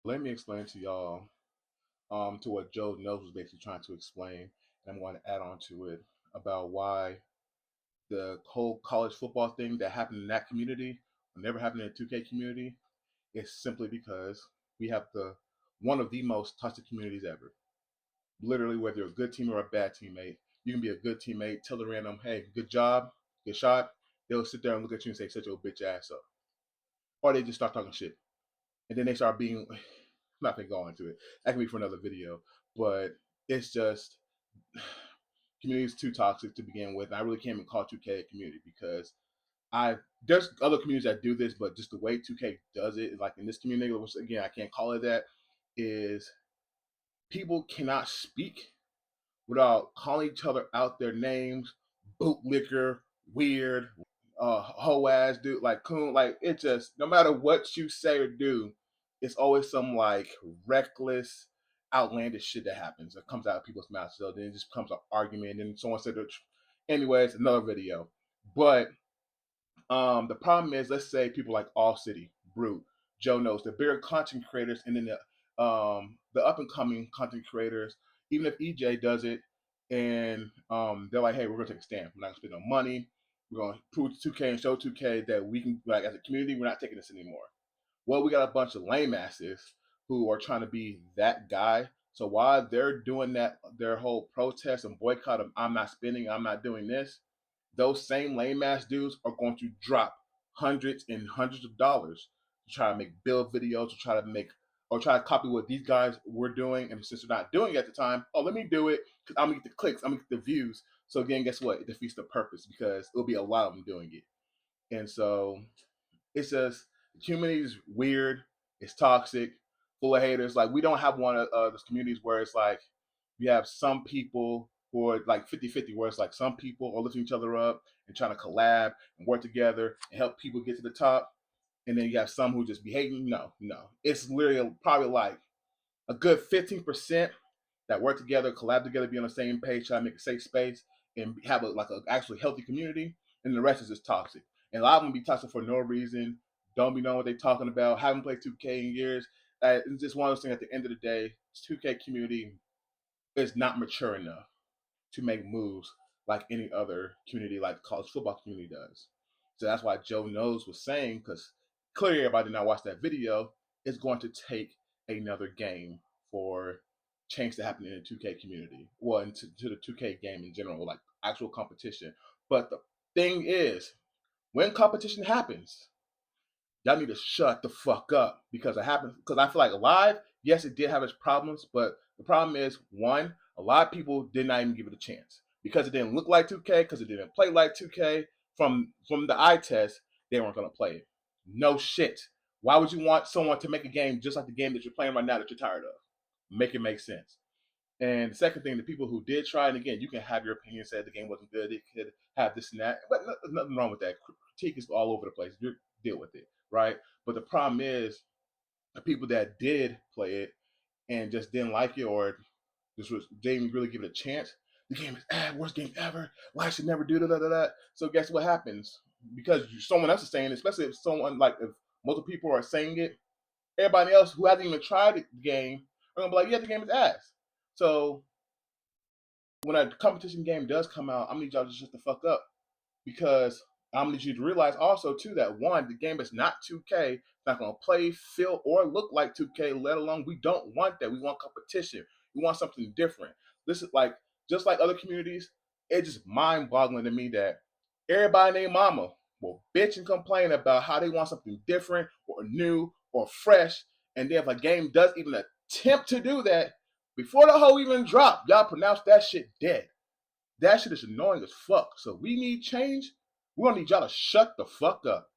Let me explain to y'all to what Joe Knows was basically trying to explain, and I'm going to add on to it about why the whole college football thing that happened in that community will never happen in the 2K community is simply because we have the one of the most toxic communities ever. Literally, whether you're a good team or a bad teammate, you can be a good teammate, tell the random, hey, good job, good shot. They'll sit there and look at you and say, shut your bitch ass up. Or they just start talking shit. And then they start being, I'm not going to go into it. That can be for another video. But it's just, community is too toxic to begin with. I really can't even call 2K a community because there's other communities that do this, but just the way 2K does it, like in this community, which again I can't call it that, is people cannot speak without calling each other out their names, bootlicker, weird, hoe ass dude, like coon, like it just no matter what you say or do, it's always some like reckless, outlandish shit that happens that comes out of people's mouths. So then it just becomes an argument, and someone said, anyways, another video. But the problem is, let's say people like All City, Brute, Joe Knows, the bigger content creators, and then the up and coming content creators. Even if EJ does it, and they're like, "Hey, we're gonna take a stand. We're not gonna spend no money. We're gonna prove to 2K and show 2K that we can, like, as a community, we're not taking this anymore." Well, we got a bunch of lame asses who are trying to be that guy. So while they're doing that, their whole protest and boycott of "I'm not spending, I'm not doing this," those same lame ass dudes are going to drop hundreds and hundreds of dollars to try to make build videos, to try to make or try to copy what these guys were doing. And since they're not doing it at the time, oh, let me do it because I'm gonna get the clicks, I'm gonna get the views. So again, guess what? It defeats the purpose because it'll be a lot of them doing it. And so it's just the community is weird, it's toxic, full of haters. Like we don't have one of those communities where it's like you have some people who are like 50-50, where it's like some people are lifting each other up and trying to collab and work together and help people get to the top. And then you have some who just be hating. No, no. It's literally probably like a good 15% that work together, collab together, be on the same page, try to make a safe space and have a actually healthy community. And the rest is just toxic. And a lot of them be toxic for no reason, don't be knowing what they're talking about, haven't played 2K in years. It's just one of those things at the end of the day, 2K community is not mature enough to make moves like any other community, like the college football community does. So that's why Joe Knows was saying, because clearly everybody did not watch that video, it's going to take another game for change to happen in the 2K community. Well, into to the 2K game in general, like actual competition. But the thing is, when competition happens, y'all need to shut the fuck up because it happens. Because I feel like live, yes, it did have its problems, but the problem is one, a lot of people did not even give it a chance because it didn't look like 2K, because it didn't play like 2K. From the eye test, they weren't gonna play it. No shit. Why would you want someone to make a game just like the game that you're playing right now that you're tired of? Make it make sense. And the second thing, the people who did try, and again, you can have your opinion, say the game wasn't good, it could have this and that, but nothing wrong with that. Critique is all over the place. You deal with it, right? But the problem is the people that did play it and just didn't like it or didn't really give it a chance. The game is worst game ever. Why should never do that. So guess what happens? Because someone else is saying it, especially if someone like if multiple people are saying it, everybody else who hasn't even tried the game are gonna be like, yeah, the game is ass. So when a competition game does come out, I'm gonna need y'all to shut the fuck up because I'm gonna need you to realize also too that one, the game is not 2K. It's not gonna play, feel, or look like 2K. Let alone we don't want that. We want competition. We want something different. This is like just like other communities. It's just mind-boggling to me that everybody named Mama will bitch and complain about how they want something different or new or fresh, and then if a game does even attempt to do that, before the whole even drop, y'all pronounce that shit dead. That shit is annoying as fuck. So we need change. We're gonna need y'all to shut the fuck up.